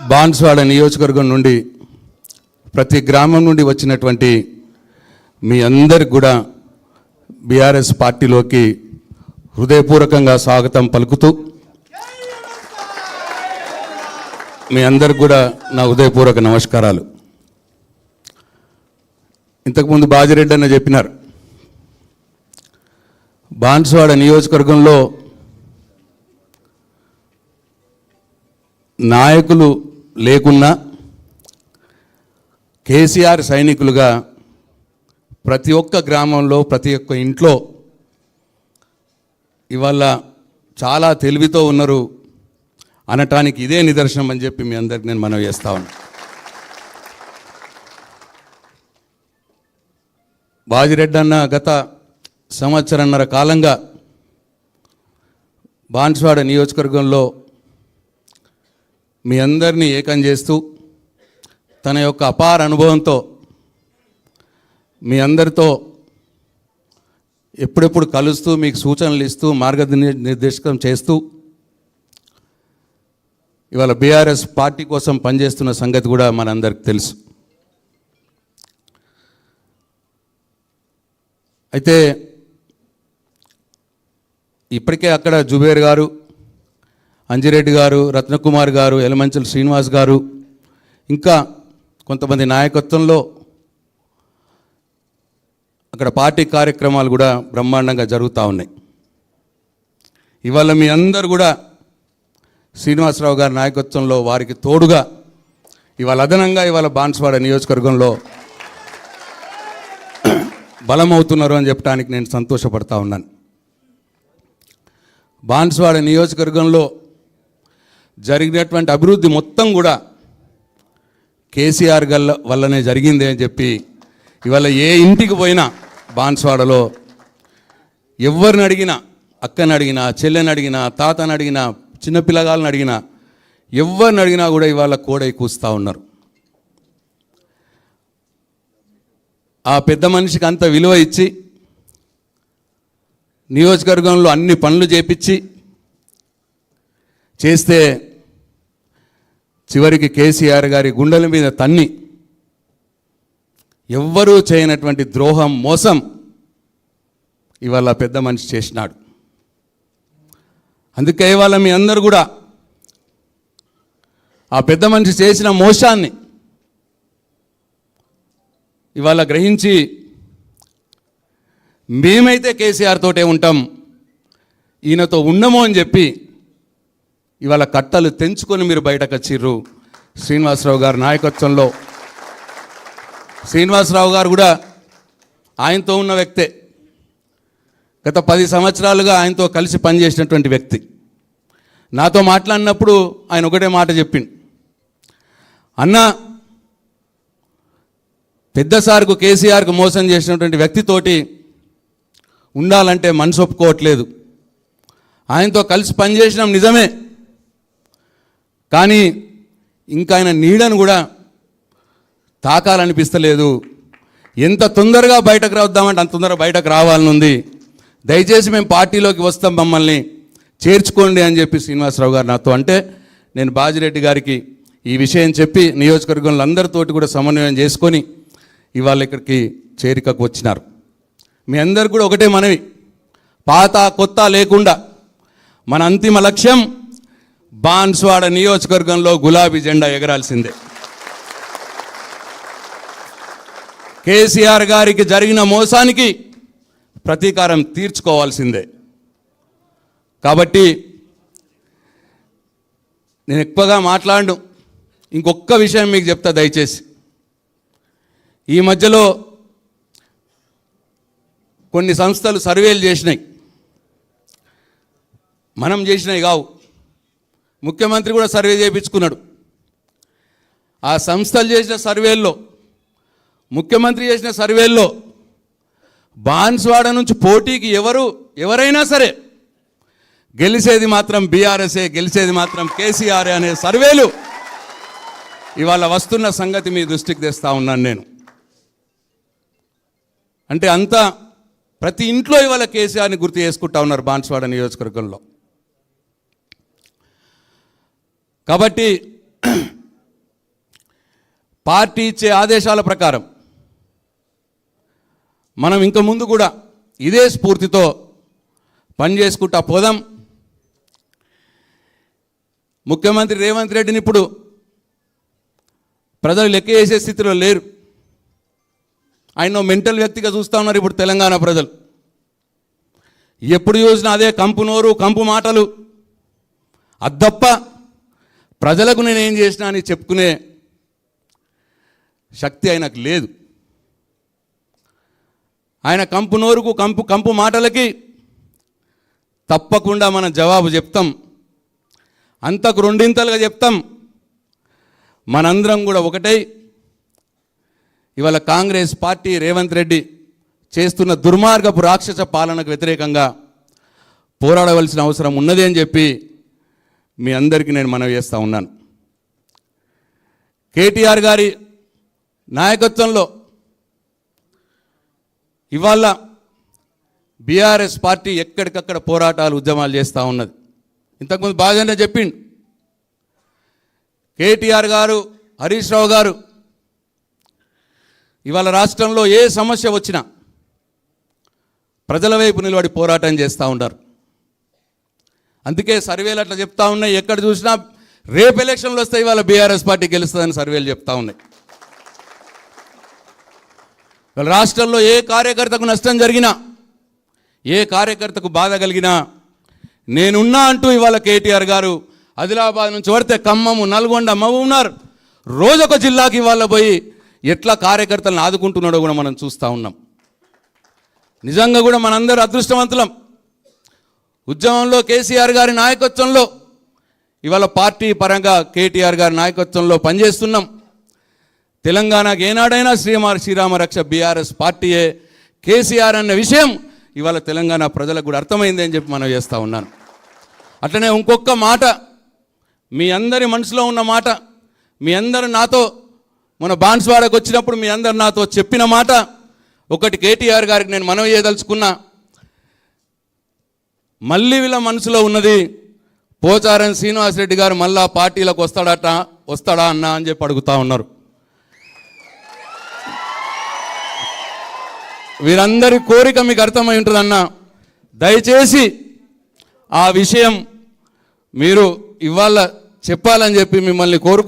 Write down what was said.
బాన్స్వాడ నియోజకవర్గం నుండి ప్రతి గ్రామం నుండి వచ్చినటువంటి మీ అందరికి కూడా బీఆర్ఎస్ పార్టీలోకి హృదయపూర్వకంగా స్వాగతం పలుకుతూ మీ అందరికి కూడా నా హృదయపూర్వక నమస్కారాలు. ఇంతకుముందు బాజిరెడ్డి అన్న చెప్పినారు, బాన్స్వాడ నియోజకవర్గంలో నాయకులు లేకున్నా కేసీఆర్ సైనికులుగా ప్రతి ఒక్క గ్రామంలో ప్రతి ఒక్క ఇంట్లో ఇవాళ చాలా తెలివితో ఉన్నారు అనటానికి ఇదే నిదర్శనం అని చెప్పి మీ అందరికి నేను మనవి చేస్తా ఉన్నా. బాజిరెడ్డి అన్న గత సంవత్సరన్నర కాలంగా బాన్స్వాడ నియోజకవర్గంలో మీ అందరినీ ఏకం చేస్తూ తన యొక్క అపార అనుభవంతో మీ అందరితో ఎప్పుడెప్పుడు కలుస్తూ మీకు సూచనలు ఇస్తూ మార్గనిర్దేశకం చేస్తూ ఇవాళ బీఆర్ఎస్ పార్టీ కోసం పనిచేస్తున్న సంగతి కూడా మనందరికి తెలుసు. అయితే ఇప్పటికే అక్కడ జుబేర్ గారు, అంజిరెడ్డి గారు, రత్నకుమార్ గారు, ఎలమంచల శ్రీనివాస్ గారు, ఇంకా కొంతమంది నాయకత్వంలో అక్కడ పార్టీ కార్యక్రమాలు కూడా బ్రహ్మాండంగా జరుగుతూ ఉన్నాయి. ఇవాళ మీ అందరు కూడా శ్రీనివాసరావు గారి నాయకత్వంలో వారికి తోడుగా ఇవాళ అదనంగా ఇవాళ బాన్స్వాడ నియోజకవర్గంలో బలమవుతున్నారు అని చెప్పడానికి నేను సంతోషపడతా ఉన్నాను. బాన్స్వాడ నియోజకవర్గంలో జరిగినటువంటి అభివృద్ధి మొత్తం కూడా కేసీఆర్ వల్లనే జరిగింది అని చెప్పి ఇవాళ ఏ ఇంటికి పోయినా బాన్స్వాడలో ఎవరిని అడిగినా, అక్కని అడిగినా, చెల్లెని అడిగినా, తాతని అడిగినా, చిన్నపిల్లగాళ్ళని అడిగినా, ఎవరిని అడిగినా కూడా ఇవాళ కోడై కూస్తూ ఉన్నారు. ఆ పెద్ద మనిషికి అంత విలువ ఇచ్చి నియోజకవర్గంలో అన్ని పనులు చేస్తే చివరికి కేసీఆర్ గారి గుండెల మీద తన్ని ఎవ్వరూ చేయనటువంటి ద్రోహం, మోసం ఇవాళ పెద్ద మనిషి చేసినాడు. అందుకే ఇవాళ మీ అందరూ కూడా ఆ పెద్ద మనిషి చేసిన మోసాన్ని ఇవాళ గ్రహించి మేమైతే కేసీఆర్ తోటే ఉంటాం, ఈయనతో ఉండము అని చెప్పి ఇవాళ కట్టలు తెంచుకొని మీరు బయటకు వచ్చిర్రు. శ్రీనివాసరావు గారి నాయకత్వంలో శ్రీనివాసరావు గారు కూడా ఆయనతో ఉన్న వ్యక్తే. గత 10 సంవత్సరాలుగా ఆయనతో కలిసి పనిచేసినటువంటి వ్యక్తి. నాతో మాట్లాడినప్పుడు ఆయన ఒకటే మాట చెప్పిండు, అన్న పెద్ద సార్కు కేసీఆర్కు మోసం చేసినటువంటి వ్యక్తితోటి ఉండాలంటే మనసు ఒప్పుకోవట్లేదు. ఆయనతో కలిసి పనిచేసినాం నిజమే, కానీ ఇంకా ఆయన నీడను కూడా తాకాలనిపిస్తలేదు. ఎంత తొందరగా బయటకు రావద్దామంటే అంత తొందరగా బయటకు రావాలని ఉంది. దయచేసి మేము పార్టీలోకి వస్తాం, మమ్మల్ని చేర్చుకోండి అని చెప్పి శ్రీనివాసరావు గారు నాతో అంటే, నేను బాజిరెడ్డి గారికి ఈ విషయం చెప్పి నియోజకవర్గంలో అందరితోటి కూడా సమన్వయం చేసుకొని ఇవాళ ఇక్కడికి చేరికకు వచ్చినారు. మీ అందరు కూడా ఒకటే మనవి, పాత కొత్త లేకుండా మన అంతిమ లక్ష్యం బాన్స్వాడ నియోజకవర్గంలో గులాబీ జెండా ఎగరాల్సిందే. కేసీఆర్ గారికి జరిగిన మోసానికి ప్రతీకారం తీర్చుకోవాల్సిందే. కాబట్టి నేను ఎక్కువగా మాట్లాడను, ఇంకొక విషయం మీకు చెప్తా దయచేసి. ఈ మధ్యలో కొన్ని సంస్థలు సర్వేలు చేసినాయి, మనం చేసినవి కావు, ముఖ్యమంత్రి కూడా సర్వే చేయించుకున్నాడు. ఆ సంస్థలు చేసిన సర్వేల్లో, ముఖ్యమంత్రి చేసిన సర్వేల్లో బాన్స్వాడ నుంచి పోటీకి ఎవరైనా సరే గెలిచేది మాత్రం బీఆర్ఎస్ఏ, గెలిచేది మాత్రం కేసీఆర్ అనే సర్వేలు ఇవాళ వస్తున్న సంగతి మీ దృష్టికి తెస్తా ఉన్నాను నేను. అంటే అంతా ప్రతి ఇంట్లో ఇవాళ కేసీఆర్ని గుర్తు చేసుకుంటా ఉన్నారు బాన్స్వాడ నియోజకవర్గంలో. కాబట్టి పార్టీ ఇచ్చే ఆదేశాల ప్రకారం మనం ఇంక ముందు కూడా ఇదే స్ఫూర్తితో పనిచేసుకుంటా పోదాం. ముఖ్యమంత్రి రేవంత్ రెడ్డిని ఇప్పుడు ప్రజలు లెక్క చేసే స్థితిలో లేరు. ఆయన మెంటల్ వ్యక్తిగా చూస్తూ ఉన్నారు ఇప్పుడు తెలంగాణ ప్రజలు. ఎప్పుడు చూసినా అదే కంపు నోరు, కంపు మాటలు. అద్దప్ప ప్రజలకు నేనేం చేసినా అని చెప్పుకునే శక్తి ఆయనకు లేదు. ఆయన కంపు నోరుకు, కంపు మాటలకి తప్పకుండా మనం జవాబు చెప్తాం. అంతకు రెండింతలుగా చెప్తాం. మనందరం కూడా ఒకటై ఇవాళ కాంగ్రెస్ పార్టీ రేవంత్ రెడ్డి చేస్తున్న దుర్మార్గపు రాక్షస పాలనకు వ్యతిరేకంగా పోరాడవలసిన అవసరం ఉన్నది అని చెప్పి మీ అందరికీ నేను మనవి చేస్తూ ఉన్నాను. కేటీఆర్ గారి నాయకత్వంలో ఇవాళ బీఆర్ఎస్ పార్టీ ఎక్కడికక్కడ పోరాటాలు, ఉద్యమాలు చేస్తూ ఉన్నది. ఇంతకుముందు బాగానే చెప్పిండు కేటీఆర్ గారు, హరీష్ రావు గారు. ఇవాళ రాష్ట్రంలో ఏ సమస్య వచ్చినా ప్రజల వైపు నిలబడి పోరాటం చేస్తూ ఉంటారు. అందుకే సర్వేలు అట్లా చెప్తా ఉన్నాయి. ఎక్కడ చూసినా రేపు ఎలక్షన్లు వస్తే ఇవాళ బీఆర్ఎస్ పార్టీ గెలుస్తుందని సర్వేలు చెప్తా ఉన్నాయి. రాష్ట్రంలో ఏ కార్యకర్తకు నష్టం జరిగినా, ఏ కార్యకర్తకు బాధ కలిగినా నేనున్నా అంటూ ఇవాళ కేటీఆర్ గారు ఆదిలాబాద్ నుంచి పడితే ఖమ్మము, నల్గొండ, మహబూబ్నగర్ రోజొక జిల్లాకి ఇవాళ పోయి ఎట్లా కార్యకర్తలను ఆదుకుంటున్నాడో కూడా మనం చూస్తూ ఉన్నాం. నిజంగా కూడా మనందరూ అదృష్టవంతులం. ఉద్యమంలో కేసీఆర్ గారి నాయకత్వంలో ఇవాళ పార్టీ పరంగా కేటీఆర్ గారి నాయకత్వంలో పనిచేస్తున్నాం. తెలంగాణకు ఏనాడైనా శ్రీరామ రక్ష బీఆర్ఎస్ పార్టీయే, కేసీఆర్ అన్న విషయం ఇవాళ తెలంగాణ ప్రజలకు కూడా అర్థమైంది అని చెప్పి మనం చేస్తూ ఉన్నాను. అట్లనే ఇంకొక మాట, మీ అందరి మనసులో ఉన్న మాట, మీ అందరు నాతో మన బాన్స్వాడకు వచ్చినప్పుడు మీ అందరు నాతో చెప్పిన మాట ఒకటి కేటీఆర్ గారికి నేను మనవి చేయదలుచుకున్నా. మళ్ళీ వీళ్ళ మనసులో ఉన్నది పోచారం శ్రీనివాసరెడ్డి గారు మళ్ళా పార్టీలకు వస్తాడా అన్నా అని చెప్పి అడుగుతూ ఉన్నారు. వీరందరి కోరిక మీకు అర్థమై ఉంటుందన్న. దయచేసి ఆ విషయం మీరు ఇవాళ చెప్పాలని చెప్పి మిమ్మల్ని కోరుకు